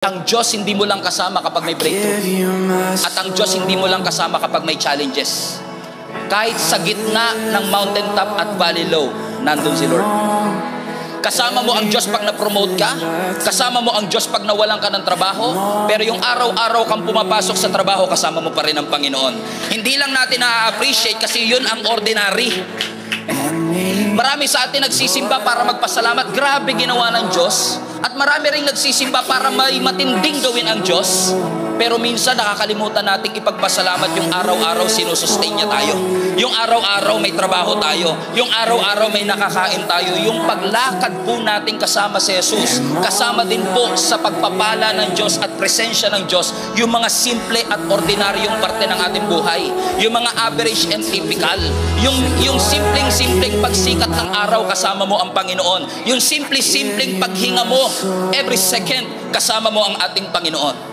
Ang Diyos hindi mo lang kasama kapag may breakthrough. At ang Diyos hindi mo lang kasama kapag may challenges. Kahit sa gitna ng mountaintop at valley low, nandun si Lord. Kasama mo ang Diyos pag na-promote ka. Kasama mo ang Diyos pag nawalan ka ng trabaho. Pero yung araw-araw kang pumapasok sa trabaho, kasama mo pa rin ang Panginoon. Hindi lang natin na-appreciate kasi yun ang ordinary. Marami sa atin nagsisimba para magpasalamat. Grabe ginawa ng Diyos. At marami rin nagsisimba para may matinding gawin ang Diyos. Pero minsan nakakalimutan nating ipagpasalamat yung araw-araw sinusustain niya tayo. Yung araw-araw may trabaho tayo. Yung araw-araw may nakakain tayo. Yung paglakad po natin kasama si Jesus, kasama din po sa pagpapala ng Diyos at presensya ng Diyos, yung mga simple at ordinaryong parte ng ating buhay. Yung mga average and typical. Yung simpleng-simpleng pagsikat ng araw, kasama mo ang Panginoon. Yung simpleng-simpleng paghinga mo, every second, kasama mo ang ating Panginoon.